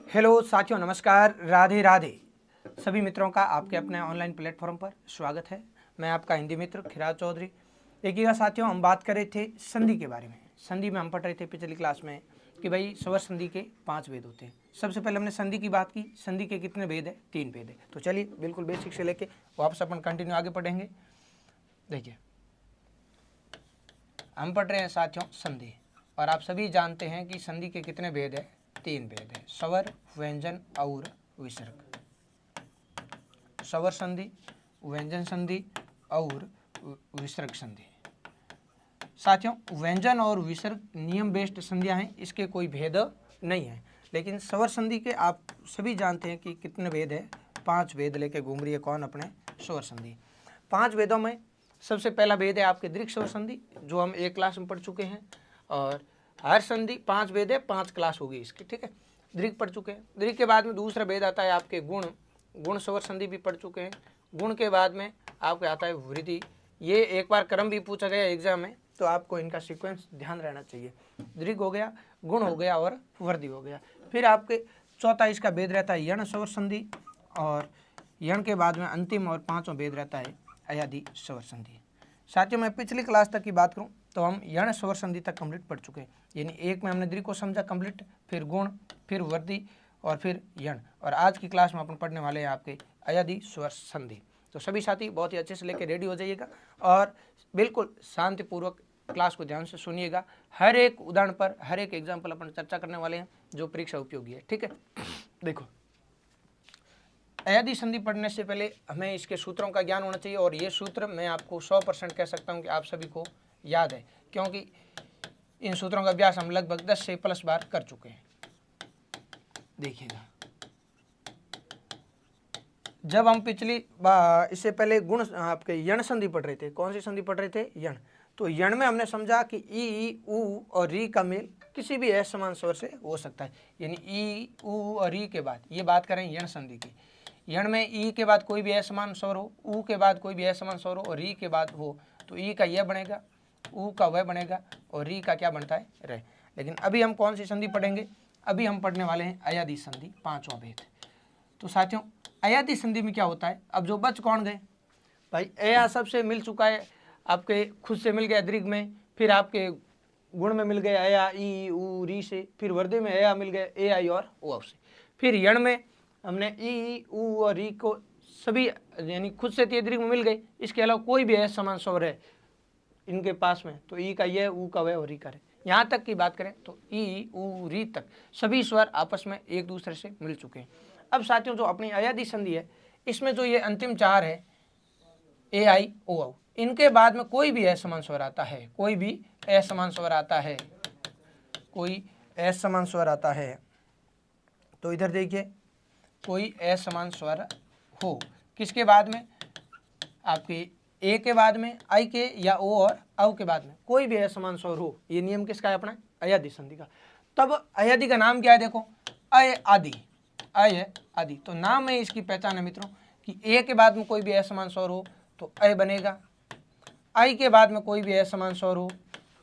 Hello साथियों, नमस्कार, राधे राधे। सभी मित्रों का आपके अपने ऑनलाइन प्लेटफॉर्म पर स्वागत है। मैं आपका हिंदी मित्र खिराज चौधरी। देखिएगा साथियों, हम बात कर रहे थे संधि के बारे में। संधि में हम पढ़ रहे थे पिछली क्लास में कि भाई स्वर संधि के 5 भेद होते हैं। सबसे पहले हमने संधि की बात की। संधि के कितने भेद है? 3 भेद है। तो चलिए बिल्कुल बेसिक से लेके वापस अपन कंटिन्यू आगे पढ़ेंगे। देखिए, हम पढ़ रहे हैं साथियों संधि, और आप सभी जानते हैं कि संधि के कितने भेद है? 3 भेद है, स्वर, व्यंजन और विसर्ग। स्वर संधि, व्यंजन संधि और विसर्ग संधि। साथियों, व्यंजन और विसर्ग नियम बेस्ड संधियां हैं, इसके कोई भेद नहीं है। लेकिन स्वर संधि के आप सभी जानते हैं कि कितने भेद है? 5 भेद लेके घूम रही है कौन? अपने स्वर संधि। 5 भेदों में सबसे पहला भेद है आपके दीर्घ स्वर संधि, जो हम एक क्लास में पढ़ चुके हैं। और हर संधि 5 भेद है, 5 क्लास होगी इसकी, ठीक है। दीर्घ पढ़ चुके हैं। दीर्घ के बाद में दूसरा भेद आता है आपके गुण। गुण स्वर संधि भी पढ़ चुके हैं। गुण के बाद में आपके आता है वृद्धि। ये एक बार क्रम भी पूछा गया एग्जाम में, तो आपको इनका सीक्वेंस ध्यान रहना चाहिए। दीर्घ हो गया, गुण हो गया और वृद्धि हो गया। फिर आपके चौथा इसका भेद रहता है यण स्वर संधि, और यण के बाद में अंतिम और 5वां भेद रहता है अयादि स्वर संधि। साथियों, मैं पिछली क्लास तक की बात करूं तो हम यण स्वर संधि तक कंप्लीट पढ़ चुके हैं। यानी एक में हमने दीर्घ को समझा कंप्लीट, फिर गुण, फिर वृद्धि और फिर यण। और आज की क्लास में अपन पढ़ने वाले हैं आपके अयादि स्वर संधि। तो सभी साथी बहुत ही अच्छे से लेकर रेडी हो जाइएगा और बिल्कुल शांतिपूर्वक क्लास को ध्यान से सुनिएगा। हर एक उदाहरण पर, हर एक एग्जाम्पल अपन चर्चा करने वाले हैं जो परीक्षा उपयोगी है, ठीक है। देखो, अयादि संधि पढ़ने से पहले हमें इसके सूत्रों का ज्ञान होना चाहिए, और ये सूत्र मैं आपको 100% कह सकता हूँ कि आप सभी को याद है, क्योंकि इन सूत्रों का अभ्यास हम लगभग 10 से प्लस बार कर चुके हैं। देखिएगा, जब हम पिछली बार इससे पहले गुण आपके यण संधि पढ़ रहे थे, कौन सी संधि पढ़ रहे थे? यण। तो यण में हमने समझा कि ई, ऊ और री का मेल किसी भी असमान स्वर से हो सकता है। यानी ई, ऊ और री के बाद, ये बात करें यण संधि की। यण में ई के बाद कोई भी असमान स्वर हो, ऊ के बाद कोई भी असमान स्वर हो और री के बाद हो, तो ई का यह बनेगा, ऊ का वह बनेगा और री का क्या बनता है? रह। लेकिन अभी हम कौन सी संधि पढ़ेंगे? अभी हम पढ़ने वाले हैं अयादि संधि, 5वां भेद। तो साथियों, अयादि संधि में क्या होता है? अब जो बच कौन गए भाई? अया सबसे मिल चुका है, आपके खुद से मिल गया दीर्घ में, फिर आपके गुण में मिल गया अया, ई, ऊ, री से, फिर वृद्धि में अया मिल गया ए, आई और ओ से, फिर यण में हमने ई, ऊ और री को सभी यानी खुद से दीर्घ में मिल गए। इसके अलावा कोई भी असमान स्वर है इनके पास में, तो ई का यह, ऊ का वह और री का रे। यहाँ तक की बात करें तो ई, ऊ, री तक सभी स्वर आपस में एक दूसरे से मिल चुके हैं। अब साथियों, जो अपनी अयादि संधि है, इसमें जो ये अंतिम 4 है ए, आई, ओ, औ, इनके बाद में कोई भी असमान स्वर आता है, कोई भी असमान स्वर आता है, कोई असमान स्वर आता है, तो इधर देखिए, कोई असमान स्वर हो किसके बाद में? आपके ए के बाद में, आई के या ओ और औ के बाद में कोई भी असमान स्वर हो, ये नियम किसका है? अपना अयादि संधि का। तब अयादि का नाम क्या है? देखो, अय आदि, अय आदि। तो नाम है इसकी पहचान है मित्रों कि ए के बाद में कोई भी असमान स्वर हो तो अय बनेगा, आई के बाद में कोई भी असमान स्वर हो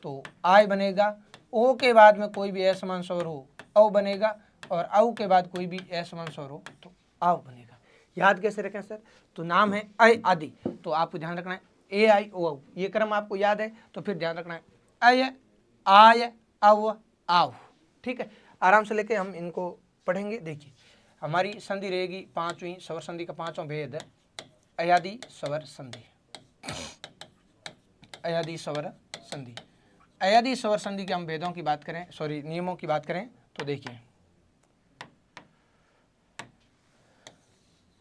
तो आय बनेगा, ओ के बाद में कोई भी असमान स्वर हो औ बनेगा, और औ के बाद कोई भी असमान स्वर हो तो आव बनेगा। याद कैसे रखें सर? तो नाम है अय आदि, तो आपको ध्यान रखना है ए, आई, ओ, औ, ये क्रम आपको याद है, तो फिर ध्यान रखना है अय, आय, अव, आव, ठीक है। आराम से लेके हम इनको पढ़ेंगे। देखिए, हमारी संधि रहेगी 5वीं स्वर संधि का 5वां भेद अयादि स्वर संधि। अयादि स्वर संधि, अयादि स्वर संधि के हम भेदों की बात करें, सॉरी नियमों की बात करें, तो देखिए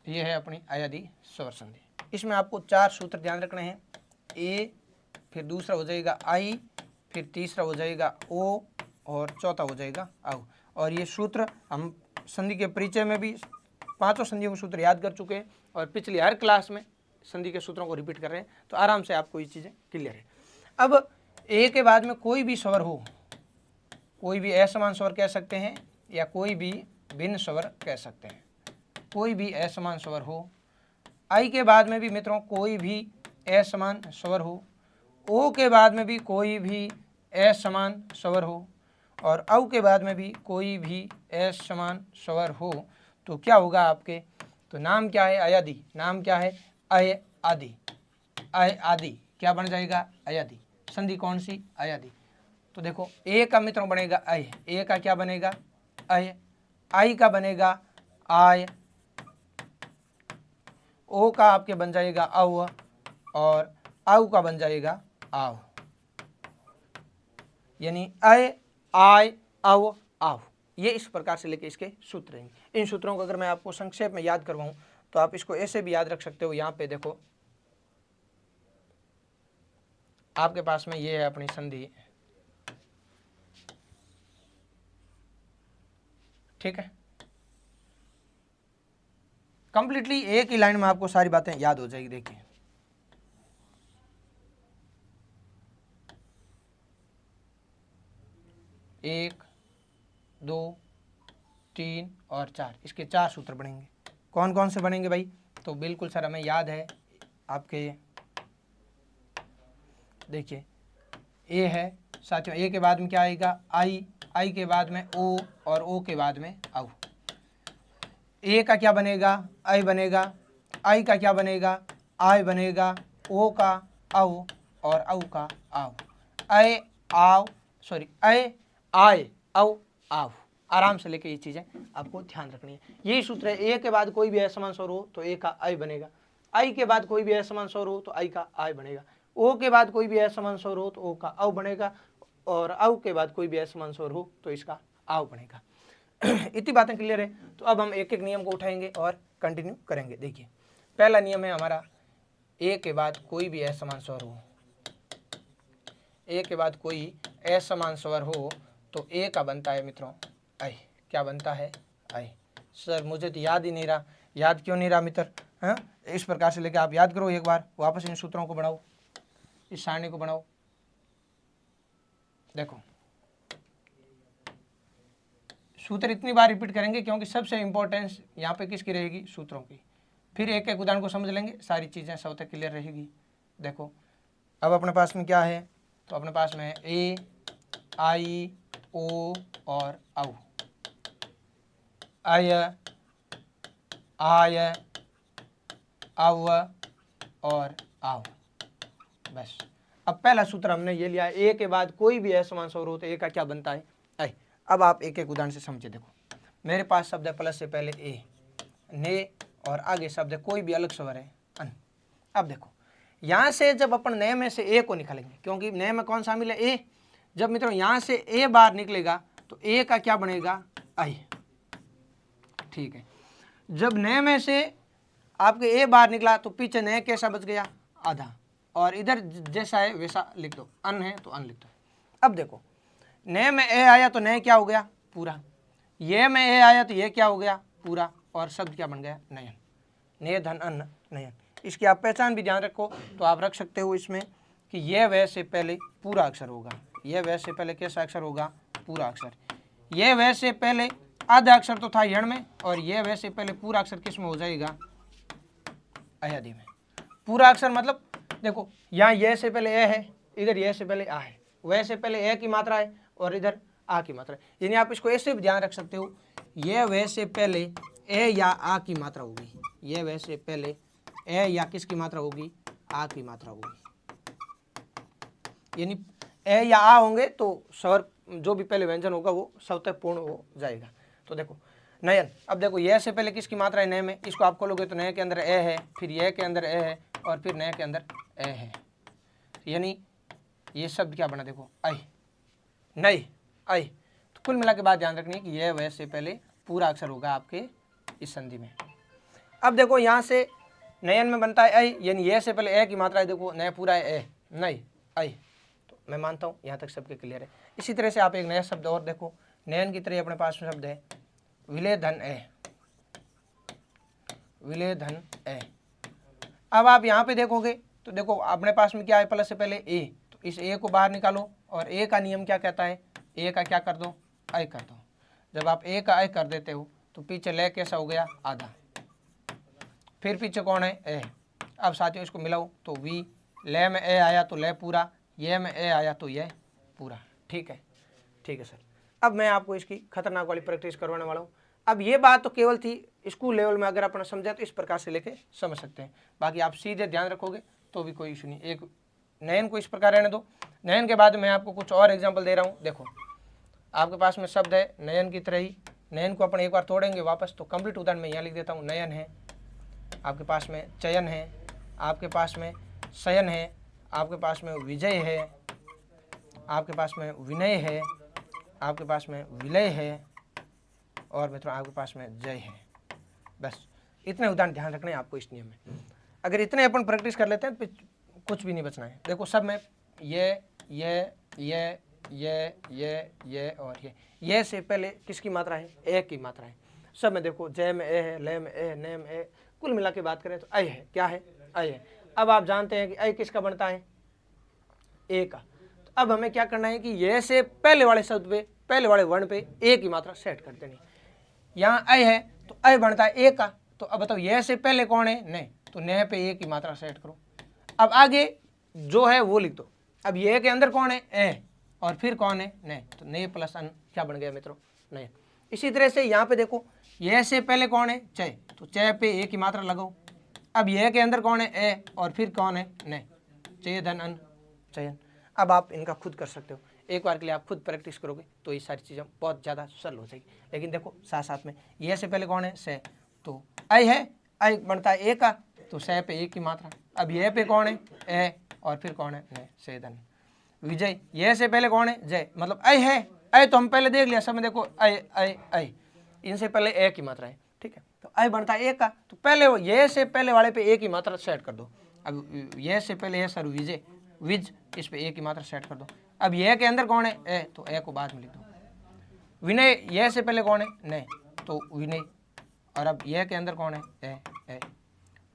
ये है अपनी अयादि स्वर संधि। इसमें आपको 4 सूत्र ध्यान रखने हैं। ए, फिर दूसरा हो जाएगा आई, फिर तीसरा हो जाएगा ओ, और चौथा हो जाएगा औ। और ये सूत्र हम संधि के परिचय में भी 5 संधियों के सूत्र याद कर चुके हैं, और पिछली हर क्लास में संधि के सूत्रों को रिपीट कर रहे हैं, तो आराम से आपको ये चीज़ें क्लियर है। अब ए के बाद में कोई भी स्वर हो, कोई भी असमान स्वर कह सकते हैं या कोई भी भिन्न स्वर कह सकते हैं, कोई भी असमान स्वर हो। आई के बाद में भी मित्रों कोई भी असमान स्वर हो, ओ के बाद में भी कोई भी असमान स्वर हो, और औ के बाद में भी कोई भी एस समान स्वर हो तो क्या होगा आपके, तो नाम क्या है अयादि, नाम क्या है अय आदि, अय आदि क्या बन जाएगा अयादि, संधि कौन सी अयादि। तो देखो ए का मित्रों बनेगा अय, ए का क्या बनेगा अय, आई का बनेगा आय, ओ का आपके बन जाएगा औ, और औ का बन जाएगा आव, यानी अय आय औ आव। ये इस प्रकार से लेके इसके सूत्र रहेंगे। इन सूत्रों को अगर मैं आपको संक्षेप में याद करवाऊं तो आप इसको ऐसे भी याद रख सकते हो। यहाँ पे देखो आपके पास में ये है अपनी संधि, ठीक है। कंप्लीटली एक ही लाइन में आपको सारी बातें याद हो जाएगी। देखिए 1 2 3 और 4, इसके 4 सूत्र बनेंगे। कौन कौन से बनेंगे भाई, तो बिल्कुल सर हमें याद है आपके, देखिए ए है साथियों, ए के बाद में क्या आएगा आई, आई के बाद में ओ, और ओ के बाद में औ। ए का क्या बनेगा आई बनेगा, आई का क्या बनेगा आय बनेगा, ओ का औ, और औ का आव, अय आव सॉरी अय आय औ आव। आराम से लेके ये चीजें आपको ध्यान रखनी है। यही सूत्र है, ए के बाद कोई भी असमान स्वर हो तो ए का आई बनेगा, आई के बाद कोई भी असमान स्वर हो तो आई का आय बनेगा, ओ के बाद कोई भी असमान स्वर हो तो ओ का औ बनेगा, और औ के बाद कोई भी असमान स्वर हो तो इसका आव बनेगा। इतनी बातें क्लियर है। तो अब हम एक एक नियम को उठाएंगे और कंटिन्यू करेंगे। देखिए पहला नियम है हमारा, ए के बाद कोई भी असमान स्वर हो, ए के बाद कोई असमान स्वर हो तो ए का बनता है मित्रों अय। क्या बनता है अय। सर मुझे तो याद ही नहीं रहा, याद क्यों नहीं रहा मित्र, हाँ इस प्रकार से लेकर आप याद करो एक बार, वापस इन सूत्रों को बनाओ, इस सारणी को बनाओ। देखो सूत्र इतनी बार रिपीट करेंगे क्योंकि सबसे इंपॉर्टेंस यहाँ पे किसकी रहेगी, सूत्रों की। फिर एक एक उदाहरण को समझ लेंगे, सारी चीज़ें सब तक क्लियर रहेगी। देखो अब अपने पास में क्या है, तो अपने पास में है ए आई ओ और औ, अय आय अव और आव। बस अब पहला सूत्र हमने ये लिया, ए के बाद कोई भी असमान स्वर हो तो ए का क्या बनता है अय। अब आप एक एक उदाहरण से समझे। देखो मेरे पास शब्द है प्लस से पहले ए, ने, और आगे शब्द है कोई भी अलग स्वर है अन। अब देखो यहाँ से जब अपन नए में से ए को निकालेंगे, क्योंकि नए में कौन शामिल है ए, जब मित्रों यहाँ से ए बाहर निकलेगा तो ए का क्या बनेगा आई, ठीक है। जब नए में से आपके ए बाहर निकला तो पीछे नए कैसा बच गया आधा, और इधर जैसा है वैसा लिख दो, अन है तो अन लिख दो। अब देखो नए में ए आया तो नए क्या हो गया पूरा, ये में ए आया तो ये क्या हो गया पूरा, और शब्द क्या बन गया नयन, ने धन अन्न नयन। इसकी आप पहचान भी ध्यान रखो, तो आप रख सकते हो इसमें कि यह वह से पहले पूरा अक्षर होगा, यह वह से पहले कैसा अक्षर होगा पूरा अक्षर, यह वह से पहले आधा अक्षर तो था यण में, और यह वह से पहले पूरा अक्षर किस में हो जाएगा अयादि में। पूरा अक्षर मतलब देखो यहाँ यह से पहले ए है, इधर यह से पहले आ है, वह से पहले ए की मात्रा है और इधर आ की मात्रा है। यानी आप इसको ऐसे भी ध्यान रख सकते हो, यह वह से पहले ए या आ की मात्रा होगी, यह वह से पहले ए या किसकी मात्रा होगी आ की मात्रा होगी। यानी ए या आ होंगे तो स्वर जो भी पहले व्यंजन होगा वो स्वतः पूर्ण हो जाएगा। तो देखो नयन, अब देखो यह से पहले किसकी मात्रा है नए में, इसको आप खोलोगे तो नए के अंदर ए है, फिर यह के अंदर ए है, और फिर नए के अंदर ए है, यानी ये शब्द क्या बना देखो आई नई आई। तो कुल मिला के बात ध्यान रखनी है कि यह वह से पहले पूरा अक्षर होगा आपके इस संधि में। अब देखो यहाँ से नयन में बनता है आई, यानी यह से पहले ए की मात्रा है, देखो नया पूरा है ए नई आई। तो मैं मानता हूँ यहाँ तक सबके क्लियर है। इसी तरह से आप एक नया शब्द और देखो, नयन की तरह अपने पास में शब्द है विलय धन ए, विलय धन ए। अब आप यहाँ पे देखोगे तो देखो अपने पास में क्या है प्लस से पहले ए, तो इस ए को बाहर निकालो, और ए का नियम क्या कहता है ए का क्या कर दो आई कर दो। जब आप ए का आई कर देते हो तो पीछे ले कैसा हो गया आधा, फिर पीछे कौन है ए। अब साथियों इसको मिलाओ तो वी, ले में ए आया तो ले पूरा, ये में ए आया तो ये पूरा, ठीक है सर। अब मैं आपको इसकी खतरनाक वाली प्रैक्टिस करवाने वाला हूँ। अब ये बात तो केवल थी स्कूल लेवल में, अगर अपना समझा तो इस प्रकार से लेके समझ सकते हैं, बाकी आप सीधे ध्यान रखोगे तो भी कोई इशू नहीं। एक नयन को इस प्रकार रहने दो। नयन के बाद मैं आपको कुछ और एग्जाम्पल दे रहा हूँ। देखो आपके पास में शब्द है नयन की तरह ही, नयन को अपन एक बार तोड़ेंगे वापस, तो कंप्लीट उदाहरण मैं यहाँ लिख देता हूँ। नयन है, आपके पास में चयन है, आपके पास में शयन है, आपके पास में विजय है, आपके पास में विनय है, आपके पास में विलय है, और मित्रों आपके पास में जय है। बस इतने उदाहरण ध्यान रखने हैं आपको इस नियम में। अगर इतने अपन प्रैक्टिस कर लेते हैं तो कुछ भी नहीं बचना है। देखो सब में ये और ये से पहले किसकी मात्रा है? ए की मात्रा है। सब में देखो जय में ए है, लय में ए है, नय में ए, कुल मिला के बात करें तो ऐ है। क्या है? ऐ है। अब आप जानते हैं कि ऐ किसका बनता है? ए का। तो अब हमें क्या करना है कि ये से पहले वाले शब्द पे, पहले वाले वर्ण पे ए की मात्रा सेट कर देनी। यहाँ ऐ है तो ऐ बनता है ए का। तो अब बताओ ये से पहले कौन है? ने, तो ने पे ए की मात्रा सेट करो। अब आगे जो है वो लिख दो। अब ये के अंदर कौन है? ए, और फिर कौन है? ने, तो ने प्लस अन क्या बन गया मित्रों? नयन। इसी तरह से यहाँ पे देखो ये से पहले कौन है? चय, तो चय पे ए की मात्रा लगाओ। अब ये के अंदर कौन है? ए, और फिर कौन है? ने, चय धन अन चयन। अब आप इनका खुद कर सकते हो, एक बार के लिए आप खुद प्रैक्टिस करोगे तो ये सारी चीज़ें बहुत ज़्यादा सरल हो जाएगी। लेकिन देखो साथ साथ में ये से पहले कौन है? से, तो ऐ है, ऐ बनता है ए का, तो से पे ए की मात्रा। अब ये पे कौन है? ए, और फिर कौन है? ने, से धन। विजय, ये से पहले कौन है? जय, मतलब ऐ है, ऐ तो हम पहले देख लिया सब में। देखो ऐ इनसे पहले ए की मात्रा है, ठीक है, तो ऐ बनता है ए का। तो पहले ये से पहले वाले पे ए की मात्रा सेट कर दो। अब ये से पहले है सर विजय, विज, इस पे ए की मात्रा सेट कर दो। अब ये के अंदर कौन है? ए, तो ए को बाद में लिख दो। विनय, ये से पहले कौन है? ने, तो विनय, और अब ये के अंदर कौन है? ए।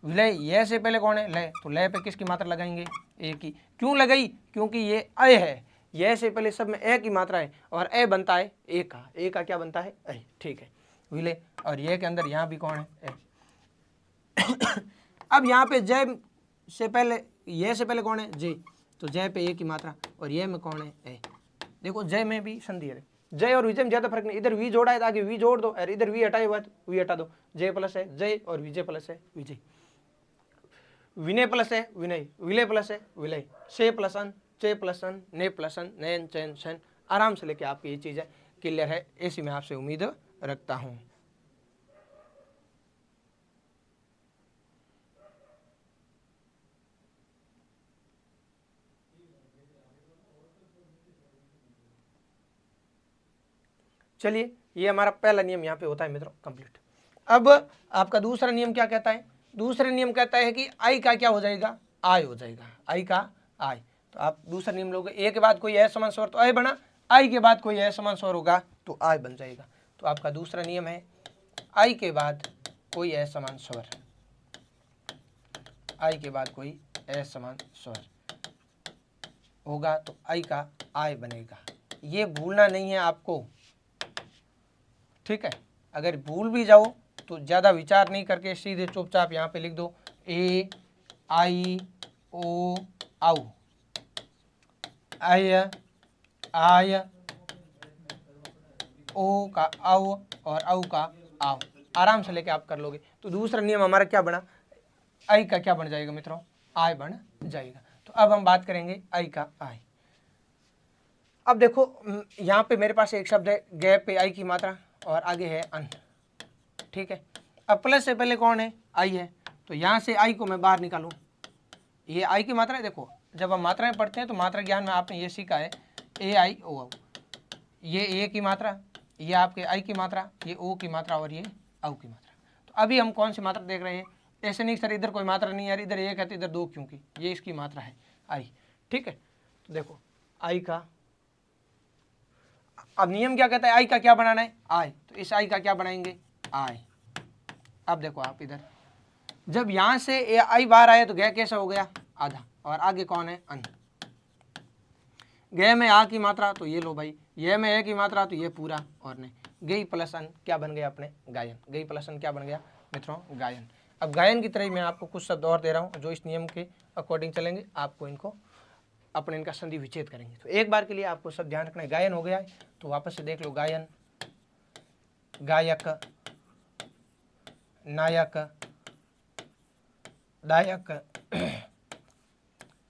विलय, ये से पहले कौन है? लय, तो लय पे किसकी मात्रा लगाएंगे? ए की। क्यों लगाई? क्योंकि ये ऐ है, ये से पहले सब में ए की मात्रा है, और ए बनता है ए का। ए का क्या बनता है? ऐ, ठीक है, विलय, और ये के अंदर यहाँ भी कौन है? ए। अब यहाँ पे जय से पहले, ये से पहले कौन है? जय, तो जय पे ए की मात्रा, और ये में कौन है? ए। देखो जय में भी संधि है, जय और विजय में ज्यादा फर्क नहीं। इधर वी जोड़ा है तो आगे वी जोड़ दो, और इधर वी हटाए हुआ तो वी हटा दो। जय प्लस है जय, और विजय प्लस है विजय। विनय प्लस है विनय, विलय प्लस है विलय, से प्लस अन, चे प्लस अन, ने प्लस अन, नयन चयन शन। आराम से लेके आपकी ये चीज़ है क्लियर है, ऐसी मैं आपसे उम्मीद रखता हूँ। चलिए, ये हमारा पहला नियम यहाँ पे होता है मित्रों कंप्लीट। अब आपका दूसरा नियम क्या कहता है? दूसरा नियम कहता है कि आई का क्या हो जाएगा? आय हो जाएगा। आई का आय। तो आप दूसरा नियम लोगे, ए के बाद कोई असमान स्वर तो आय बना, आई के बाद कोई असमान स्वर होगा तो आय बन जाएगा। तो आपका दूसरा नियम है आई के बाद कोई असमान स्वर, आई के बाद कोई असमान स्वर होगा तो आई का आय बनेगा। ये भूलना नहीं है आपको, ठीक है। अगर भूल भी जाओ तो ज़्यादा विचार नहीं करके सीधे चुपचाप यहाँ पे लिख दो ए आई ओ आउ, आय आय, ओ का आओ, और औ का आओ। आराम से लेके आप कर लोगे। तो दूसरा नियम हमारा क्या बना? आई का क्या बन जाएगा मित्रों? आय बन जाएगा। तो अब हम बात करेंगे आई का आय। अब देखो यहाँ पे मेरे पास एक शब्द है, गैप पे आई की मात्रा और आगे है अन, ठीक है। अब प्लस से पहले कौन है? आई है, तो यहाँ से आई को मैं बाहर निकालूँ, ये आई की मात्रा है। देखो जब हम मात्राएं पढ़ते हैं तो मात्रा ज्ञान में आपने ये सीखा है ए आई ओ औ, ये ए की मात्रा, ये आपके आई की मात्रा, ये ओ की मात्रा, और ये औ की मात्रा। तो अभी हम कौन सी मात्रा देख रहे हैं? ऐसे नहीं सर इधर कोई मात्रा नहीं यार, इधर एक है तो इधर दो, क्योंकि ये इसकी मात्रा है आई, ठीक है। तो देखो आई का, अब नियम क्या कहता है? आई का क्या बनाना है? आय, तो इस आई का क्या बनाएंगे? आय। अब देखो आप इधर जब यहां से ए आई बाहर आया तो गया कैसा हो गया? आधा, और आगे कौन है? अन। गए में आ की मात्रा तो ये लो भाई, ये में ए की मात्रा तो ये पूरा, और नहीं गई प्लस अन क्या बन गया अपने? गायन। गई प्लस अन क्या बन गया मित्रों? गायन। अब गायन की तरह मैं आपको कुछ शब्द और दे रहा हूँ जो इस नियम के अकॉर्डिंग चलेंगे, आपको इनको अपन इनका संधि विच्छेद करेंगे। तो एक बार के लिए आपको सब ध्यान रखना है। गायन हो गया है तो वापस से देख लो, गायन, गायक, नायक, दायक,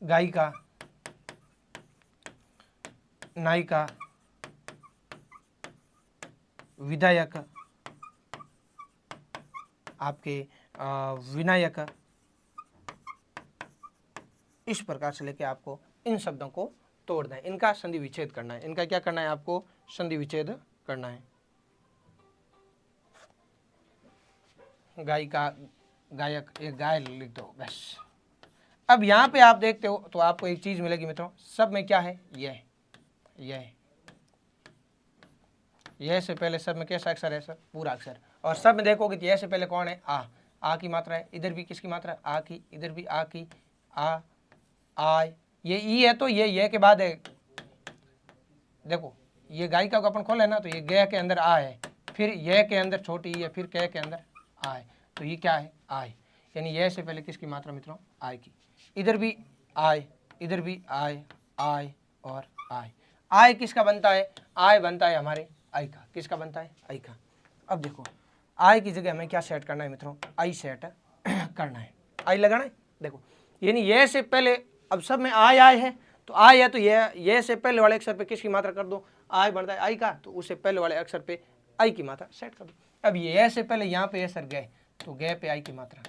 गायिका, नायिका, विधायक, आपके विनायक, इस प्रकार से लेके आपको इन शब्दों को तोड़ना है, इनका संधि विच्छेद करना है। इनका क्या करना है, आपको संधि विच्छेद करना है। गायिका, गायक, एक गाय लिख दो बस। अब यहाँ पे आप देखते हो तो आपको एक चीज मिलेगी मित्रों, सब में क्या है, यह से पहले सब में कैसा अक्षर है सर, पूरा अक्षर। और सब में देखोगे तो यह से पहले कौन है, आ की मात्रा है। इधर भी किसकी मात्रा है, आ की, इधर भी आ की, आ, ये ई है तो ये के बाद है। देखो ये गायिका को अपन खोले ना तो ये ग के अंदर आ है, फिर यह के अंदर छोटी ई है, फिर क के अंदर आ है, तो ये क्या है, आय। यानी यह से पहले किसकी मात्रा मित्रों, आय की। इधर भी आय, इधर भी आय, आय और आय। आय किसका बनता है, आय बनता है हमारे आई का। किसका बनता है, आई का। अब देखो आय की जगह हमें क्या सेट करना है मित्रों, आई सेट करना है, आई लगाना है। देखो यानी यह से पहले, अब सब में आय आय है तो आय है तो यह से पहले वाले अक्षर पे किसकी मात्रा कर दो, आय बनता है आई का, तो उससे पहले वाले अक्षर पे आई की मात्रा सेट कर दो। अब यह से पहले यहाँ पे सर गए तो गए पे आई की मात्रा,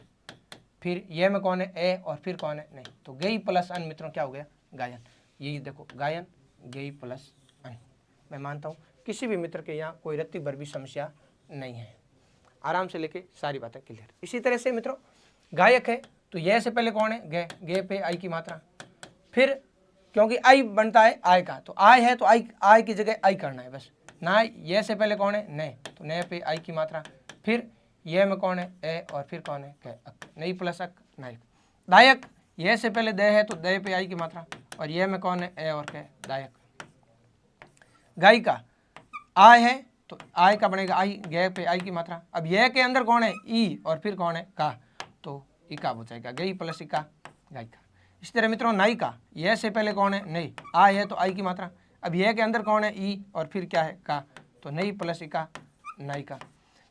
फिर यह में कौन है, ए, और फिर कौन है, नहीं, तो गई प्लस अन मित्रों क्या हो गया, गायन। यही देखो गायन, गई प्लस अन। मैं मानता हूँ किसी भी मित्र के यहाँ कोई रत्ती भर भी समस्या नहीं है, आराम से लेके सारी बातें क्लियर। इसी तरह से मित्रों गायक है तो यह से पहले कौन है, गे पे आई की मात्रा, फिर क्योंकि आई बनता है आय का, तो आय है तो आई की जगह आई करना है बस। ना यह से पहले कौन है, ने, तो ने पे आई की मात्रा, फिर यह में कौन है, ए, और फिर कौन है, अक, नहीं प्लस अक, नायक। दायक यह से पहले दे है तो दे पे आई की मात्रा, और यह में कौन है, ए और कै, दायक। गायिका आय है तो आय का बनेगा आई, गे पे आई की मात्रा। अब यह के अंदर कौन है, ई, और फिर कौन है, का, तो इका बचाएगा, गई प्लस इका, गायिका। इस तरह मित्रों नायिका, यह से पहले कौन है, नहीं, आय है तो आई की मात्रा। अब यह के अंदर कौन है, ई, और फिर क्या है, का, तो नहीं प्लस इका, नायिका।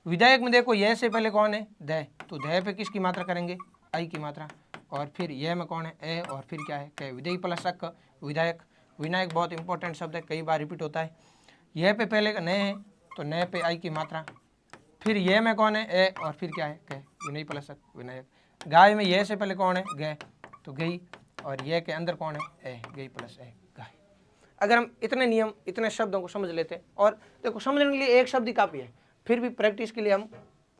विधायक में देखो यह से पहले कौन है, दे, तो दे पे किसकी मात्रा करेंगे, आई की मात्रा, और फिर यह में कौन है, ए, और फिर क्या है, कै, विधेय प्लस अक, विधायक। विनायक बहुत इंपॉर्टेंट शब्द है, कई बार रिपीट होता है। यह पे पहले न है तो न पे आई की मात्रा, फिर यह में कौन है, ए, और फिर क्या है, कै, विनय प्लस अक, विनायक। गाय में यह से पहले कौन है, गै, तो गई, और यह के अंदर कौन है, ए, गई प्लस ए, गाय। अगर हम इतने नियम, इतने शब्दों को समझ लेते हैं, और देखो समझने के लिए एक शब्द ही काफ़ी है, फिर भी प्रैक्टिस के लिए हम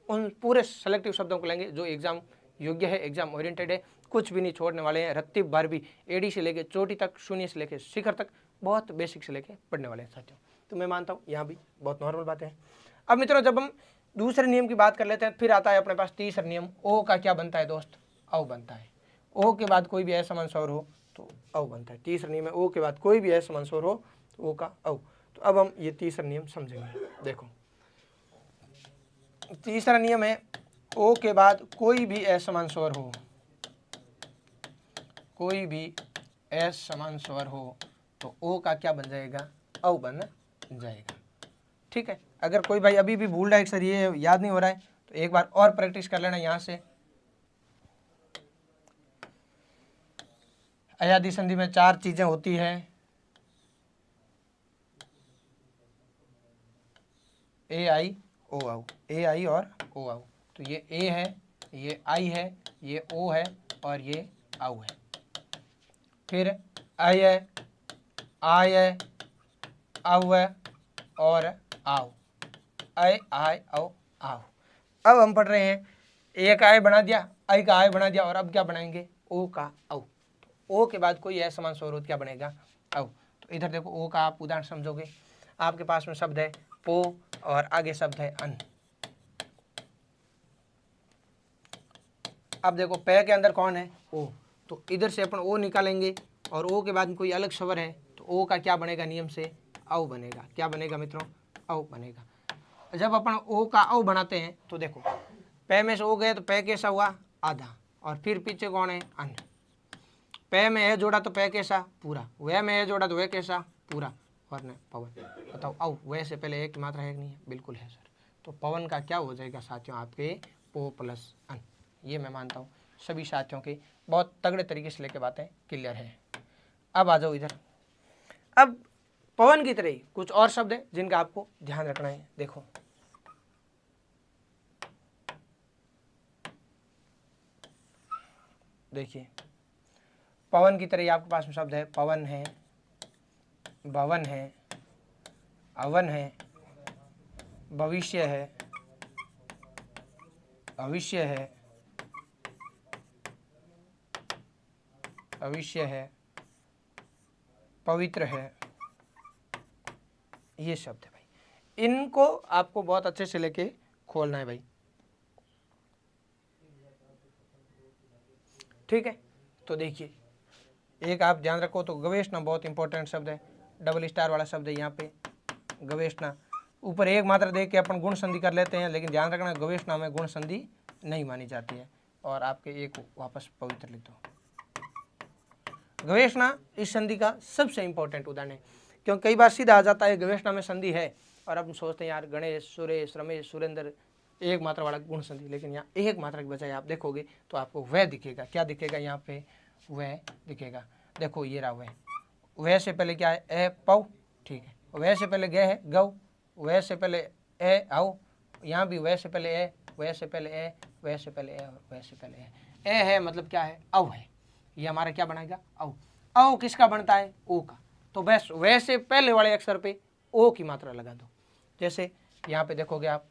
उन पूरे सेलेक्टिव शब्दों को लेंगे जो एग्जाम योग्य है, एग्जाम ओरिएंटेड है, कुछ भी नहीं छोड़ने वाले हैं। रत्ती भर भी एडी से लेके चोटी तक, शून्य से लेके शिखर तक, बहुत बेसिक से लेके पढ़ने वाले हैं साथियों। तो मैं मानता हूँ यहाँ भी बहुत नॉर्मल बातें हैं। अब मित्रों जब हम दूसरे नियम की बात कर लेते हैं, फिर आता है अपने पास तीसरा नियम। ओ का क्या बनता है दोस्त, औ बनता है। ओ के बाद कोई भी असमान स्वर हो तो औ बनता है। तीसरा नियम है ओ के बाद कोई भी असमान स्वर हो तो ओ का औ। तो अब हम ये तीसरा नियम समझेंगे। देखो तीसरा नियम है ओ के बाद कोई भी असमान स्वर हो, कोई भी असमान स्वर हो तो ओ का क्या बन जाएगा, औ बन जाएगा। ठीक है, अगर कोई भाई अभी भी भूल रहा है सर ये याद नहीं हो रहा है तो एक बार और प्रैक्टिस कर लेना। यहां से अयादी संधि में 4 चीजें होती है, ए आई ओ आओ, ए आई और ओ आओ। तो ये ए है, ये आई है, ये ओ है और ये आओ है। फिर आई है, आय है, आओ है और आओ, आय आय आओ आओ। अब हम पढ़ रहे हैं ए का आय बना दिया, आई का आय बना दिया, और अब क्या बनाएंगे, ओ का औ। तो ओ के बाद कोई असमान स्वर हो क्या बनेगा, औ। तो इधर देखो ओ का आप उदाहरण समझोगे, आपके पास में शब्द है पो और आगे शब्द है अन। अब देखो पे के अंदर कौन है, ओ, तो इधर से अपन ओ निकालेंगे और ओ के बाद कोई अलग स्वर है तो ओ का क्या बनेगा, नियम से औ बनेगा। क्या बनेगा मित्रों, औ बनेगा। जब अपन ओ का औ बनाते हैं तो देखो पे में से ओ गए तो पे कैसा हुआ, आधा, और फिर पीछे कौन है, अन। पे में ए जोड़ा तो पे कैसा पूरा, वह में ए जोड़ा तो वह कैसा पूरा, और न पवन। बताओ आओ वह से पहले एक की मात्रा है कि नहीं है, बिल्कुल है सर। तो पवन का क्या हो जाएगा साथियों आपके पो प्लस अन। ये मैं मानता हूँ सभी साथियों की बहुत तगड़े तरीके से लेके बातें क्लियर है। अब आ जाओ इधर। अब पवन की तरह ही कुछ और शब्द है जिनका आपको ध्यान रखना है। देखो देखिए पवन की तरह ही आपके पास में शब्द है, पवन है, भवन है, अवन है, भविष्य है, भविष्य है, भविष्य है, पवित्र है। ये शब्द है भाई, इनको आपको बहुत अच्छे से लेके खोलना है भाई, ठीक है। तो देखिए एक आप ध्यान रखो, तो गवेषणा बहुत इंपॉर्टेंट शब्द है, डबल स्टार वाला शब्द है यहाँ पे गवेषणा। ऊपर एक मात्रा देख के अपन गुण संधि कर लेते हैं, लेकिन ध्यान रखना गवेषणा में गुण संधि नहीं मानी जाती है। और आपके एक वापस पवित्र लिख दो। गवेषणा इस संधि का सबसे इंपॉर्टेंट उदाहरण है, क्योंकि कई बार सीधा आ जाता है गवेषणा में संधि है और अब सोचते हैं यार गणेश, सुरेश, रमेश, सुरेंद्र एक मात्रा वाला गुण संधि, लेकिन यहाँ एक मात्रा की बजाय आप देखोगे तो आपको वह दिखेगा। क्या दिखेगा यहाँ पे? वह दिखेगा। देखो ये रहा वह से पहले क्या है? ए पौ, ठीक है। वह से पहले गे है गौ, वह से पहले ए आओ, यहाँ भी वह से पहले ए, वह से पहले ए, वह से पहले ए और वह से पहले ए है, मतलब क्या है? औ है। ये हमारा क्या बनाएगा? औ। औ किसका बनता है? ओ का। तो बस वह से पहले वाले अक्षर पे ओ की मात्रा लगा दो। जैसे यहाँ पे देखोगे आप,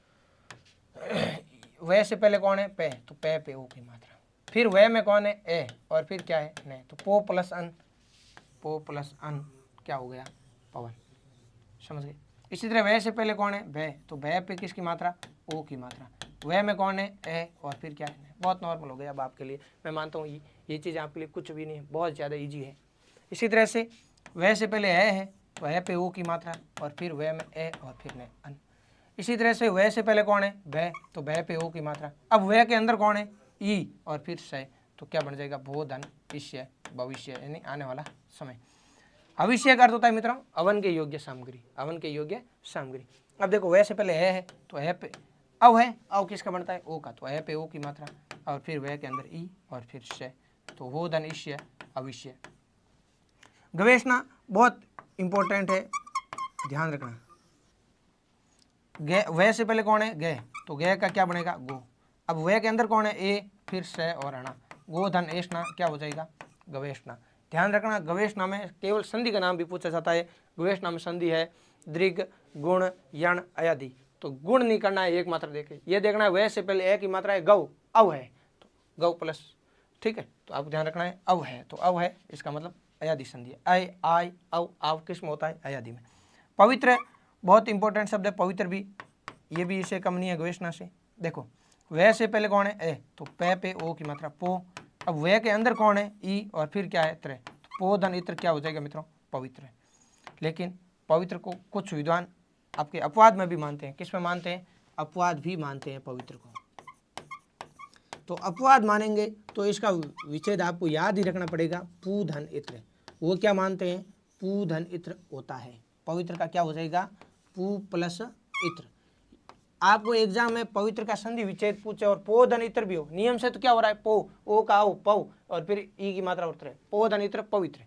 वह से पहले कौन है? पे, तो पे पे ओ की मात्रा। फिर वह में कौन है? ए, और फिर क्या है? ने। तो पो प्लस अन, पो प्लस अन क्या हो गया? पवन। समझ गए? इसी तरह वह से पहले कौन है? भय, तो भय पे किसकी मात्रा? ओ की मात्रा। वह में कौन है? ए, और फिर क्या है? बहुत नॉर्मल हो गया अब आपके लिए। मैं मानता हूँ ये चीज़ आपके लिए कुछ भी नहीं है, बहुत ज़्यादा ईजी है। इसी तरह से वह से पहले है, वह पे ओ की मात्रा, और फिर वह में ए, और फिर ने अन। इसी तरह से वह से पहले कौन है? भय, तो भय पे ओ की मात्रा। अब वह के अंदर कौन है? ई, और फिर से, तो क्या बन जाएगा? भो धन इष्य भविष्य, यानी आने वाला समय। भविष्य का अर्थ होता है मित्रों अवन के योग्य सामग्री, अवन के योग्य सामग्री। अब देखो वह से पहले है, तो है पे अव है, अव किसका बनता है? ओ का, तो है पे ओ की मात्रा, और फिर वह के अंदर ई, और फिर से, तो वो धन इष्य अविष्य। गवेषणा बहुत इंपॉर्टेंट है, ध्यान रखना। गे, वह से पहले कौन है? गे, तो गे का क्या बनेगा? गो। अब वह के अंदर कौन है? ए, फिर से और अणा, गो धन एष्णा क्या हो जाएगा? गवेषणा। ध्यान रखना गवेषणा में केवल संधि का नाम भी पूछा जाता है। गवेषणा में संधि है दृग, गुण, यण, अयादि। तो गुण नहीं करना है एक मात्रा देके, ये देखना है वह से पहले ए की मात्रा है गौ, अव है, तो गौ प्लस, ठीक है। तो आपको ध्यान रखना है अव है, तो अव है इसका मतलब अयादि संधि है। आय, आय, अव, आव किस में होता है? अयादि में। पवित्र बहुत इंपॉर्टेंट शब्द है पवित्र भी, ये भी इसे कम नहीं है गवेषणा से। देखो वह से पहले कौन है? ए, तो पे ओ की मात्रा पो। अब वह के अंदर कौन है? ई, और फिर क्या है? त्र, तो पो धन इत्र क्या हो जाएगा मित्रों? पवित्र। लेकिन पवित्र को कुछ विद्वान आपके अपवाद में भी मानते हैं। किस में मानते हैं? अपवाद भी मानते हैं पवित्र को। तो अपवाद मानेंगे तो इसका विच्छेद आपको याद ही रखना पड़ेगा, पू धन इत्र। वो क्या मानते हैं? पू धन इत्र होता है। पवित्र का क्या हो जाएगा? पू प्लस इत्र। आपको एग्जाम में पवित्र का संधि विच्छेद पूछे और पो धन इत्र भी हो, नियम से तो क्या हो रहा है? पो, ओ का ओ, पौ, और फिर ई की मात्रा उतर है, पो धन इत्र पवित्र।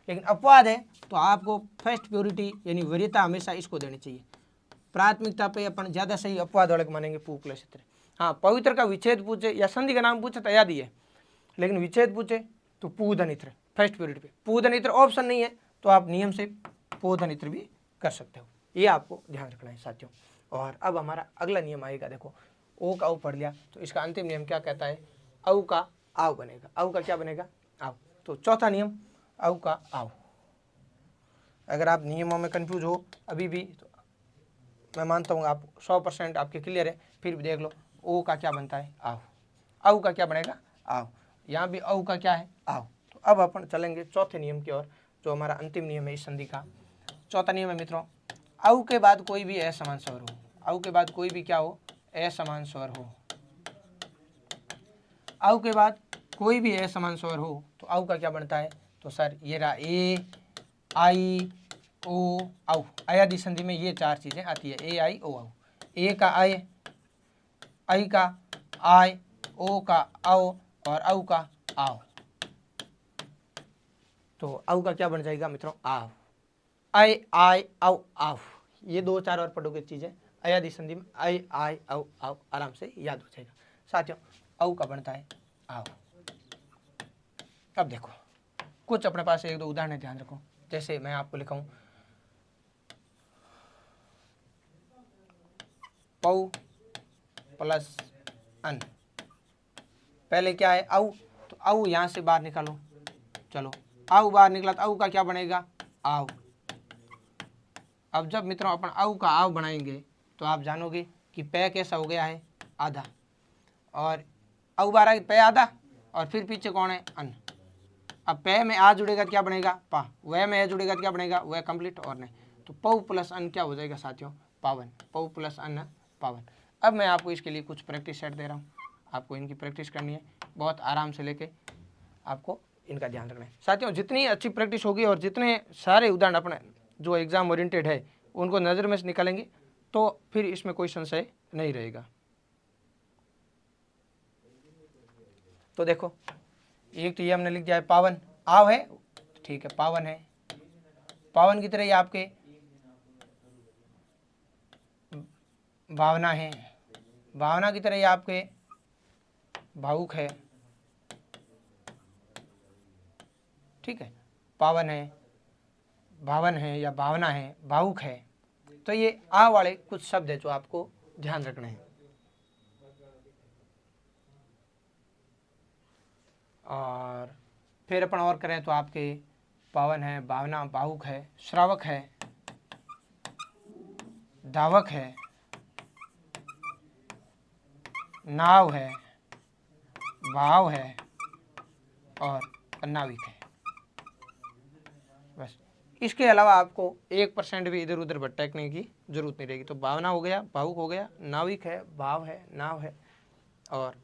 लेकिन अपवाद है तो आपको फर्स्ट प्योरिटी यानी वरीयता हमेशा इसको देनी चाहिए। प्राथमिकता पे अपन ज्यादा सही अपवाद वाले मानेंगे पू प्लस इत्र। हाँ, पवित्र का विच्छेद पूछे या संधि का नाम पूछे तो याद ही है, लेकिन विच्छेद पूछे तो पू धन इत्र फर्स्ट प्योरिटी पे। पू धन इत्र ऑप्शन नहीं है तो आप नियम से पो धन इत्र भी कर सकते हो, ये आपको ध्यान रखना है साथियों। और अब हमारा अगला नियम आएगा। देखो ओ का औ पढ़ लिया, तो इसका अंतिम नियम क्या कहता है? औ का आव बनेगा। औ का क्या बनेगा? आव। तो चौथा नियम औ का आव। अगर आप नियमों में कंफ्यूज हो अभी भी, तो मैं मानता हूँ आप 100% आपके क्लियर है, फिर भी देख लो ओ का क्या बनता है? आव। औ का क्या बनेगा? आव। यहाँ भी औ का क्या है? आव। तो अब अपन चलेंगे चौथे नियम की ओर, जो हमारा अंतिम नियम है इस संधि का। चौथा नियम है मित्रों, औ के बाद कोई भी असमान स्वर हो। औ के बाद कोई भी क्या हो? असमान स्वर हो। औ के बाद कोई भी असमान स्वर हो तो औ का क्या बनता है? तो सर ये रहा ए आई ओ औ, अयादी संधि में ये चार चीजें आती है, ए आई ओ औ। ए का आई का आय, ओ का औ और औ का आओ। तो औ का क्या बन जाएगा मित्रों, आव। आई आय औ आव, ये दो चार और पढ़ोगे चीजें अयादी संधि में, आई आय औ आव, आराम से याद हो जाएगा साथियों। औ का बनता है आव। अब देखो कुछ अपने पास एक दो उदाहरण ध्यान रखो, जैसे मैं आपको लिखाऊं पौ प्लस अन, पहले क्या है औ, तो औ यहां से बाहर निकालो, चलो औ बाहर निकला तो औ का क्या बनेगा, आव। अब जब मित्रों अपन औ का आव बनाएंगे तो आप जानोगे कि पै कैसा हो गया है, आधा, और औ बार आगे पै आधा और फिर पीछे कौन है, अन। अब पै में आ जुड़ेगा तो क्या बनेगा, पा, वह में ए जुड़ेगा तो क्या बनेगा, वह कंप्लीट और नहीं, तो पौ प्लस अन क्या हो जाएगा साथियों, पावन। पौ प्लस अन पावन। अब मैं आपको इसके लिए कुछ प्रैक्टिस सेट दे रहा हूँ, आपको इनकी प्रैक्टिस करनी है, बहुत आराम से लेके आपको इनका ध्यान रखना है साथियों। जितनी अच्छी प्रैक्टिस होगी और जितने सारे उदाहरण अपने जो एग्जाम ओरिएंटेड है उनको नज़र में से निकालेंगे तो फिर इसमें कोई संशय नहीं रहेगा। तो देखो एक तो ये हमने लिख दिया है पावन, आव है ठीक है, पावन है, पावन की तरह ये आपके भावना है, भावना की तरह ये आपके भावुक है, ठीक है, पावन है, भावन है या भावना है, भावुक है। तो ये आ वाले कुछ शब्द है जो आपको ध्यान रखने हैं। और फिर अपन और करें तो आपके पावन है, भावना, भावुक है, श्रावक है, धावक है, नाव है, भाव है और नाविक है। बस इसके अलावा आपको 1% भी इधर उधर भटकने की जरूरत नहीं रहेगी। तो भावना हो गया, भावुक हो गया, नाविक है, भाव है, नाव है और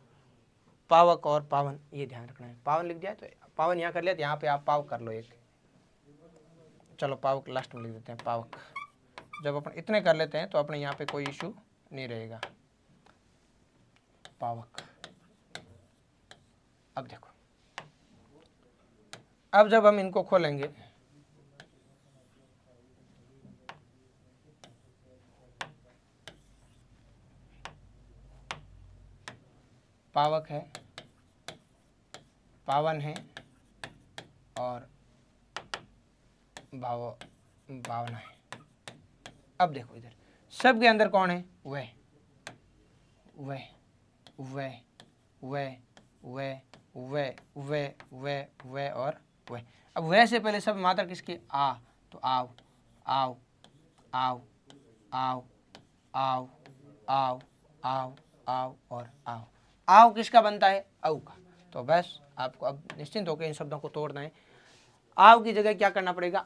पावक और पावन, ये ध्यान रखना है। पावन लिख दिया तो पावन यहाँ कर लिया, तो यहाँ पे आप पाव कर लो एक, चलो पावक लास्ट में लिख देते हैं, पावक। जब अपन इतने कर लेते हैं तो अपने यहाँ पे कोई इशू नहीं रहेगा, पावक। अब देखो, अब जब हम इनको खोलेंगे पावक है, पावन है और भावना है। अब देखो इधर सब के अंदर कौन है, वह वह वह वह वह वह वह वह वह और वह। अब वह से पहले सब मात्रा किसकी, आ, तो आओ आओ आओ आओ आओ आओ आओ आओ और आओ। आओ किसका बनता है, औ का। तो बस आपको अब निश्चिंत होकर इन शब्दों को तोड़ना है। आव की जगह क्या करना पड़ेगा,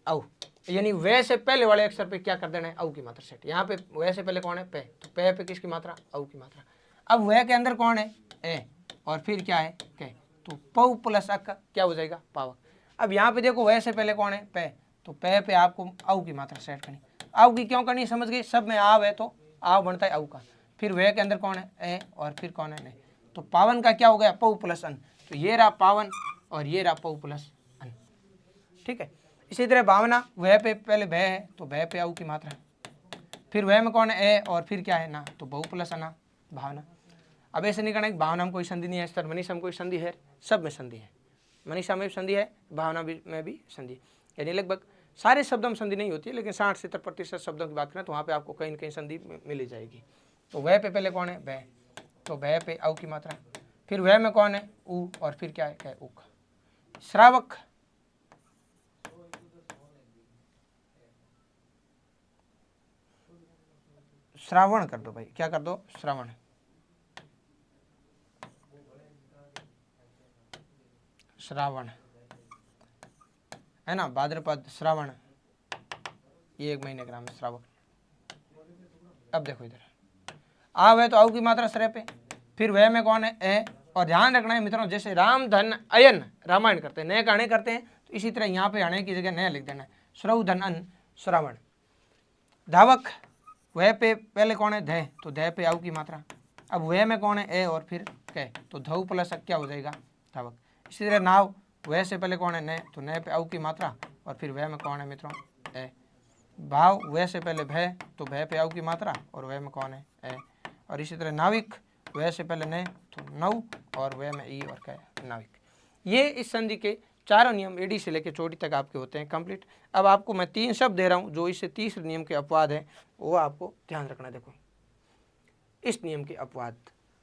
औ, यानी वे से पहले वाले अक्षर पे क्या कर देना है, औ की मात्रा सेट। यहाँ पे वे से पहले कौन है, पे, तो पे पे किसकी मात्रा, औ की मात्रा। अब वह के अंदर कौन है, ए, और फिर क्या है, के, तो पौ प्लस अक क्या हो जाएगा, पावक। अब यहाँ पे देखो वह से पहले कौन है, पे, तो पे आपको औ की मात्रा सेट करनी। औ की क्यों करनी, समझ गई, सब में आव है तो आव बनता है औ का। फिर वह के अंदर कौन है, ए, और फिर कौन है, नहीं। तो पावन का क्या हो गया, पौ प्लस अन, तो ये रहा पावन और ये रहा पौ प्लस अन, ठीक है। इसी तरह भावना, वह पे पहले भय है तो भय पे औ की मात्रा, फिर वह में कौन है, ए, और फिर क्या है, ना, तो बहु प्लस अना, भावना। अब ऐसे नहीं करना कि भावना में कोई संधि नहीं है, सर मनीषा में कोई संधि है, सब में संधि है, मनीषा में भी संधि है, भावना में भी संधि, यानी लगभग सारे शब्दों में संधि नहीं होती है, लेकिन 60-70% शब्दों की बात करें तो वहाँ पे आपको कहीं न कहीं संधि मिली जाएगी। तो वह पे पहले कौन है, वह, तो वह पे औ की मात्रा, फिर वह में कौन है, ऊ, और फिर क्या है, उक। श्रावक, श्रावण कर दो भाई, क्या कर दो, श्रावण, श्रावण है ना, भाद्रपद श्रावण, ये 1 महीने का नाम है श्रावण। अब देखो इधर आव है तो औ की मात्रा सरे पे, फिर वह में कौन है, ए, और ध्यान रखना है मित्रों, जैसे राम धन अयन रामायण करते हैं, नए गाने करते हैं, तो इसी तरह यहाँ पे आने की जगह नया लिख देना है। श्रव धन अन श्रावण। धावक वह पे पहले कौन है ध, तो ध पे आउ की मात्रा। अब वह में कौन है ए और फिर क, तो धऊ प्लस क्या हो जाएगा धावक। इसी तरह नाव वह से पहले कौन है न, तो न पे आउ की मात्रा और फिर वह में कौन है मित्रों ए। भाव वह से पहले भय, तो भय पे आउ की मात्रा और वह में कौन है ए। और इसी तरह नाविक वह से पहले न, तो नौ और वह में ई और क नाविक। ये इस संधि के चारों नियम एडी से लेकर चोटी तक आपके होते हैं कंप्लीट। अब आपको मैं 3 शब्द दे रहा हूँ जो इससे तीसरे नियम के अपवाद है, वो आपको ध्यान रखना। देखो इस नियम के अपवाद,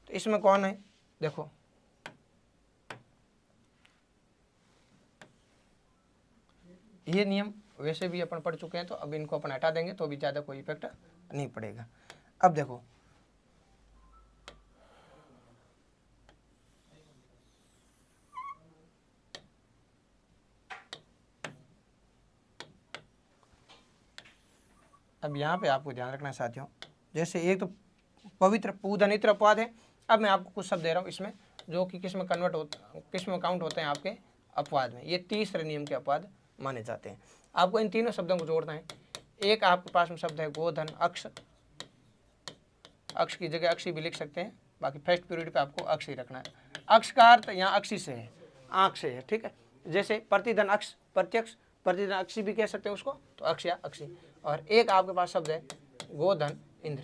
तो इसमें कौन है, देखो ये नियम वैसे भी अपन पढ़ चुके हैं, तो अब इनको अपन हटा देंगे तो भी ज़्यादा कोई इफेक्ट नहीं पड़ेगा। अब देखो अब यहाँ पे आपको ध्यान रखना है साथियों, जैसे एक तो पवित्र पूधनित्र अपवाद है। अब मैं आपको कुछ शब्द दे रहा हूँ इसमें जो कि किस में कन्वर्ट होता, किस में काउंट होते हैं आपके अपवाद में। ये तीसरे नियम के अपवाद माने जाते हैं। आपको इन तीनों शब्दों को जोड़ना है। एक आपके पास में शब्द है गोधन अक्ष, अक्ष की जगह अक्षी भी लिख सकते हैं, बाकी फर्स्ट पीरियड पे आपको अक्ष ही रखना है। अक्ष का अर्थ यहाँ अक्षी से है, आँख से है, ठीक है। जैसे प्रतिधन अक्ष प्रत्यक्ष, प्रतिधन अक्षी भी कह सकते हैं उसको, तो अक्ष या अक्षी। और एक आपके पास शब्द है गोधन इंद्र,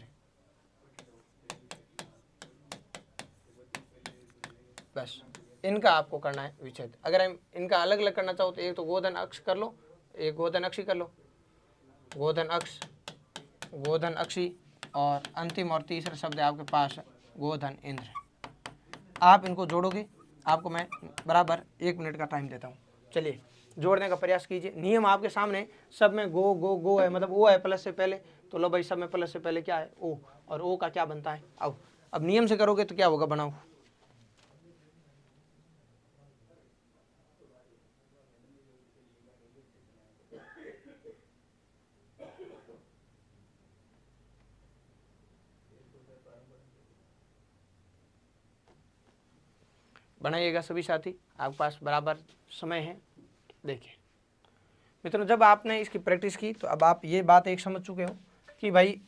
बस इनका आपको करना है विच्छेद। अगर हम इनका अलग अलग करना चाहो तो एक तो गोधन अक्ष कर लो, एक गोधन अक्षी कर लो, गोधन अक्ष, गोधन अक्षी, और अंतिम और तीसरा शब्द है आपके पास गोधन इंद्र। आप इनको जोड़ोगे, आपको मैं बराबर 1 मिनट का टाइम देता हूँ। चलिए जोड़ने का प्रयास कीजिए। नियम आपके सामने, सब में गो गो गो है, मतलब ओ है प्लस से पहले, तो लो भाई सब में प्लस से पहले क्या है ओ, और ओ का क्या बनता है आओ। अब नियम से करोगे तो क्या होगा, बनाओ। बनाइएगा सभी साथी, आपके पास बराबर समय है। देखिए मित्रों, जब आपने इसकी प्रैक्टिस की तो अब आप ये बात एक समझ चुके हो कि भाई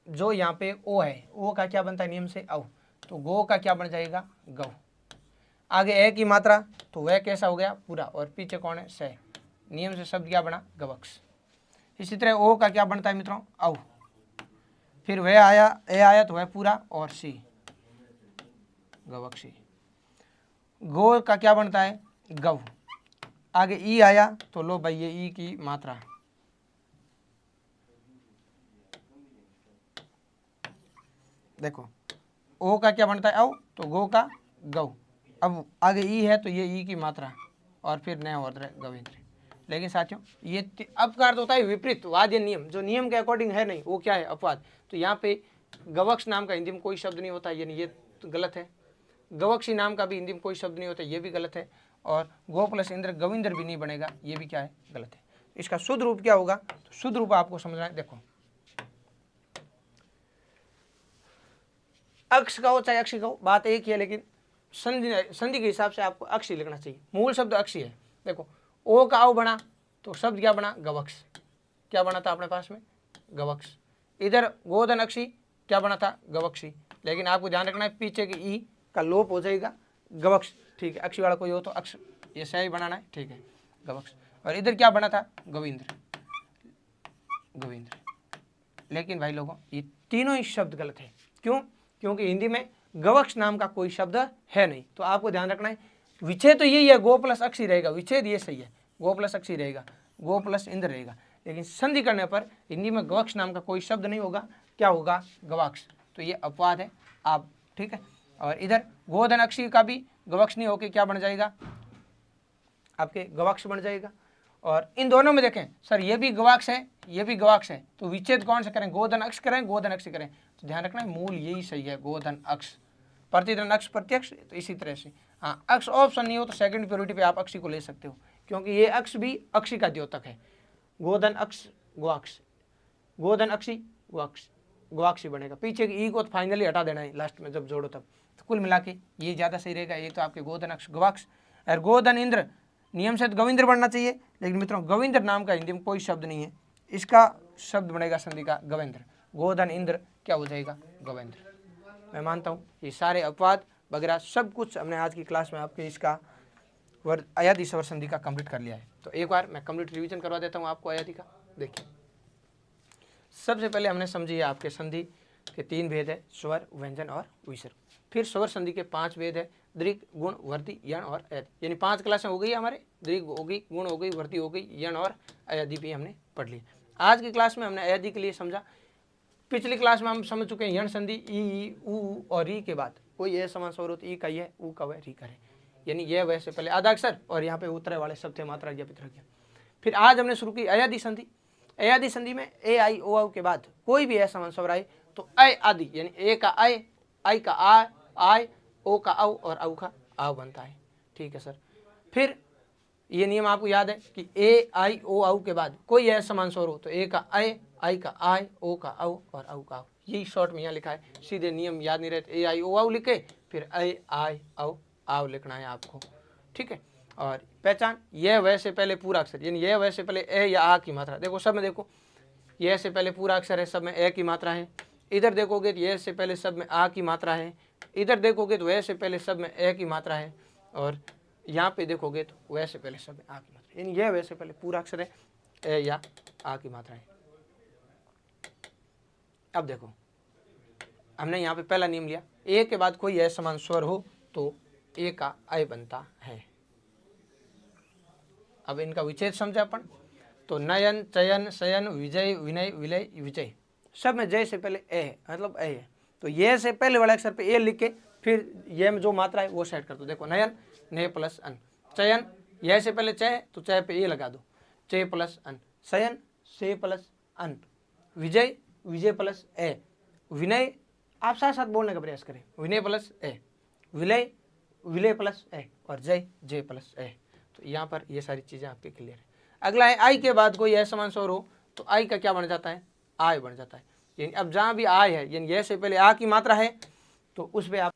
जो यहाँ पे ओ है, ओ का क्या बनता है नियम से औ, तो गो का क्या बन जाएगा गौ। आगे ए की मात्रा, तो वह कैसा हो गया पूरा, और पीछे कौन है से, नियम से शब्द क्या बना गवक्ष। इसी तरह ओ का क्या बनता है मित्रों औ, फिर वह आया ए आया तो वह पूरा और सी गवक्षी। गो का क्या बनता है गव, आगे ई आया तो लो भाई ये ई की मात्रा, देखो ओ का क्या बनता है औ, तो गो का गौ। अब आगे ई है तो ये ई की मात्रा और फिर नया और गवेंद्र। लेकिन साथियों ये अब का अर्थ होता है विपरीत वाद्य नियम, जो नियम के अकॉर्डिंग है नहीं वो क्या है अपवाद। तो यहाँ पे गवक्ष नाम का हिंदी में कोई शब्द नहीं होता, यानी ये तो गलत है। गवक्षी नाम का भी हिंदी में कोई शब्द नहीं होता, ये भी गलत है। और गो प्लस इंद्र गविंद्र भी नहीं बनेगा, ये भी क्या है गलत है। इसका शुद्ध रूप क्या होगा, तो शुद्ध रूप आपको समझना है। देखो अक्ष का हो चाहे अक्षी का हो, बात एक ही है, लेकिन संधि के हिसाब से आपको अक्षी लिखना चाहिए। मूल शब्द अक्षी है। देखो ओ का औ बना तो शब्द क्या बना गवक्ष, क्या बना था अपने पास में गवक्ष। इधर गोधन अक्षी क्या बना था गवक्षी, लेकिन आपको ध्यान रखना है पीछे की ई का लोप हो जाएगा गवक्ष, ठीक है। अक्षी वाला कोई हो तो अक्ष ये सही बनाना है, ठीक है गवक्ष। और इधर क्या बना था गोविंद्र, गोविंद्र। लेकिन भाई लोगों ये तीनों ही शब्द गलत है। क्यों, क्योंकि हिंदी में गवक्ष नाम का कोई शब्द है नहीं। तो आपको ध्यान रखना है विच्छेद तो यही है, गो प्लस अक्षी रहेगा, विच्छेद ये सही है, गो प्लस अक्षी रहेगा, गो प्लस इंद्र रहेगा। लेकिन संधि करने पर हिंदी में गवक्ष नाम का कोई शब्द नहीं होगा, क्या होगा गवाक्ष। तो ये अपवाद है आप, ठीक है। और इधर गोधन अक्षी का भी गवक्ष नहीं होके क्या बन जाएगा आपके गवाक्ष बन जाएगा। और इन दोनों में देखें सर ये भी गवाक्ष है ये भी गवाक्ष है, तो विच्छेद कौन से करें, गोधन अक्ष करें गोधन अक्ष करें। तो ध्यान रखना है मूल यही सही है गोधन अक्ष, प्रतिधन अक्ष प्रत्यक्ष, तो इसी तरह से। हाँ अक्ष ऑप्शन नहीं हो तो सेकंड प्योरिटी पे आप अक्षी को ले सकते हो, क्योंकि ये अक्ष भी अक्षी का द्योतक है। गोधन अक्ष गुआक्ष, गोधन अक्षी गुआक्ष, गवाक्षी बनेगा, पीछे की ई को तो फाइनली हटा देना है लास्ट में जब जोड़ो तब। तो कुल मिला के ये ज़्यादा सही रहेगा, ये तो आपके गोधन अक्ष गवाक्ष। और गोधन इंद्र नियम से तो गविंद्र बनना चाहिए, लेकिन मित्रों गविंद्र नाम का हिंदी में कोई शब्द नहीं है, इसका शब्द बनेगा संधि का गवेंद्र। गोधन इंद्र क्या हो जाएगा, गवेंद्र। मैं मानता हूँ ये सारे अपवाद वगैरह सब कुछ हमने आज की क्लास में आपके इसका अयादि स्वर संधि का कंप्लीट कर लिया है। तो एक बार मैं कंप्लीट रिवीजन करवा देता हूँ आपको अयादि का। देखिए सबसे पहले हमने समझी है आपके संधि के 3 भेद है, स्वर, व्यंजन और विसर्ग। फिर स्वर संधि के 5 भेद है, दीर्घ, गुण, वृद्धि, यण और अयादि। यानी 5 क्लासें हो गई हमारे, दीर्घ हो गई, गुण हो गई, वृद्धि हो गई, यण और अयादि भी हमने पढ़ ली। आज की क्लास में हमने अयादि के लिए समझा। पिछली क्लास में हम समझ चुके हैं यण संधि ई, ऊ और री के बाद कोई ए समान स्वर हो तो ई का ये, ऊ का वह, री का रे, यानी ये वह से पहले आधा अक्षर और यहाँ पे उतरे वाले शब्द थे मात्रा या पितरा किया। फिर आज हमने शुरू की अयादि संधि। अयादि संधि में ए आई ओ औ के बाद कोई भी असमान स्वर आए तो अय आदि, यानी ए का अय, आई का आ, आय, ओ का औ और औ का आव बनता है। ठीक है सर। फिर ये नियम आपको याद है कि ए आई ओ औ के बाद कोई असमान स्वर हो तो ए का अय, आई का आय, ओ का औ और औ का आव। यही शॉर्ट में यहाँ लिखा है, सीधे नियम याद नहीं रहते, ए आई ओ औ लिखे फिर अय आय औ आव लिखना है आपको। ठीक है। और पहचान, यह वह से पहले पूरा अक्षर, यानी यह वह से पहले ए या आ की मात्रा। देखो सब में देखो यह से पहले पूरा अक्षर है, सब में ए की मात्रा है। इधर देखोगे तो यह से पहले सब में आ की मात्रा है। इधर देखोगे तो वह से पहले सब में ए की मात्रा है। और यहाँ पे देखोगे तो वह से पहले सब में आ की मात्रा, यानी यह वह से पहले पूरा अक्षर है, ए या आ की मात्रा है। अब देखो हमने यहाँ पे पहला नियम लिया, ए के बाद कोई असमान स्वर हो तो ए का अय बनता है। अब इनका विच्छेद समझे अपन तो नयन, चयन, शयन, विजय, विनय, विलय, विजय, सब में जय से पहले ए है, मतलब ए है। तो ये से पहले वाले अक्षर पे ए लिख के फिर ये में जो मात्रा है वो सेट कर दो। देखो नयन, ने प्लस अन, चयन, यह से पहले चय तो चय पे ए लगा दो, चय प्लस अन, शयन, से प्लस अन, विजय, विजय प्लस ए, विनय, आप साथ साथ बोलने का प्रयास करें, विनय प्लस ए, विलय, विलय प्लस ए और जय, जय प्लस ए। तो यहाँ पर ये सारी चीज़ें आपके क्लियर है। अगला है आई के बाद कोई असमान स्वर हो तो आई का क्या बन जाता है, आय बन जाता है। यानी अब जहाँ भी आय है, यानी ये से पहले आ की मात्रा है तो उस पर आप